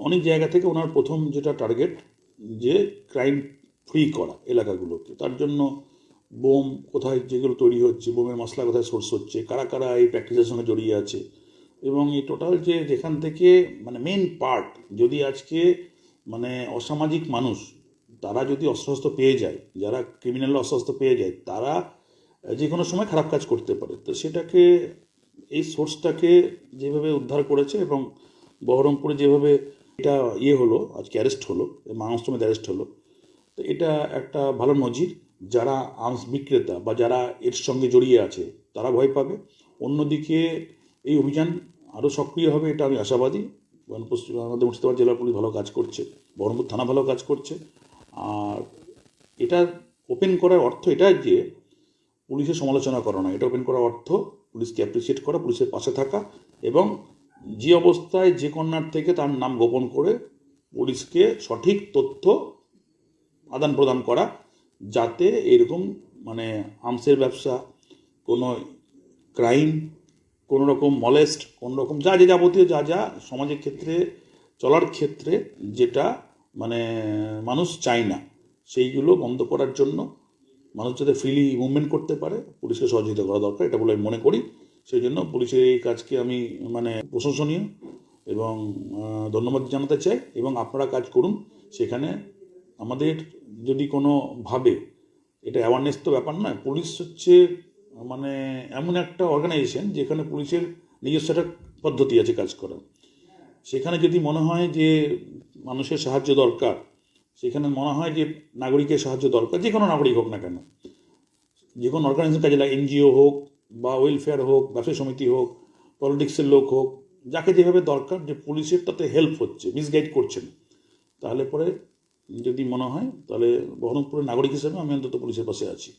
অনেক জায়গা থেকে ওনার প্রথম যেটা টার্গেট যে ক্রাইম ফ্রি করা এলাকাগুলোকে। তার জন্য বোম কোথায় যেগুলো তৈরি হচ্ছে, বোমের মশলা কোথায় সোর্স হচ্ছে, কারা কারা এই প্র্যাকটিসের সঙ্গে জড়িয়ে আছে, এবং এই টোটাল যে যেখান থেকে মানে মেন পার্ট, যদি আজকে মানে অসামাজিক মানুষ তারা যদি অস্ত্রশস্ত্র পেয়ে যায়, যারা ক্রিমিনাল অস্ত্রশস্ত্র পেয়ে যায়, তারা যে কোনো সময় খারাপ কাজ করতে পারে। তো সেটাকে এই সোর্সটাকে যেভাবে উদ্ধার করেছে, এবং বহরমপুরে যেভাবে এটা হলো, আজকে অ্যারেস্ট হলো, মানবশ্রমের অ্যারেস্ট হলো, তো এটা একটা ভালো নজির। যারা আর্মস বিক্রেতা বা যারা এর সঙ্গে জড়িয়ে আছে তারা ভয় পাবে। অন্যদিকে এই অভিযান আরও সক্রিয় হবে, এটা আমি আশাবাদী। আমাদের মুর্শিদাবাদ জেলার পুলিশ ভালো কাজ করছে, বহরমপুর থানা ভালো কাজ করছে। আর এটা ওপেন করার অর্থ এটা যে পুলিশের সমালোচনা করা না, এটা ওপেন করার অর্থ পুলিশকে অ্যাপ্রিসিয়েট করা, পুলিশের পাশে থাকা, এবং যে অবস্থায় যে কর্নার থেকে তার নাম গোপন করে পুলিশকে সঠিক তথ্য আদান প্রদান করা, যাতে এরকম মানে আর্মসের ব্যবসা, কোনো ক্রাইম, কোনো রকম মলেস্ট, কোনো রকম যা যে যাবতীয় যা যা সমাজের ক্ষেত্রে চলার ক্ষেত্রে যেটা মানে মানুষ চায় না, সেইগুলো বন্ধ করার জন্য মানুষ যাতে ফ্রিলি মুভমেন্ট করতে পারে, পুলিশকে সহযোগিতা করা দরকার, এটা বলে আমি মনে করি। সেই জন্য পুলিশের এই কাজকে আমি মানে প্রশংসনীয় এবং ধন্যবাদ জানাতে চাই। এবং আপনারা কাজ করুন সেখানে। আমাদের যদি কোনোভাবে এটা অ্যাওয়ারনেস তো ব্যাপার নয়, পুলিশ হচ্ছে মানে এমন একটা অর্গানাইজেশন যেখানে পুলিশের নিজস্ব একটা পদ্ধতি আছে কাজ করার। সেখানে যদি মনে হয় যে মানুষের সাহায্য দরকার, সেখানে মনে হয় যে নাগরিকের সাহায্য দরকার, যে কোনো নাগরিক হোক না কেন, যে কোনো অর্গানাইজেশন কাজে লাগে, এনজিও হোক বা ওয়েলফেয়ার হোক, ব্যবসায়ী সমিতি হোক, পলিটিক্সের লোক হোক, যাকে যেভাবে দরকার যে পুলিশের তাতে হেল্প হচ্ছে, মিসগাইড করছেন, তাহলে পরে যদি মনে হয়, তাহলে বহরমপুরের নাগরিক হিসেবে আমি অন্তত পুলিশের পাশে আছি।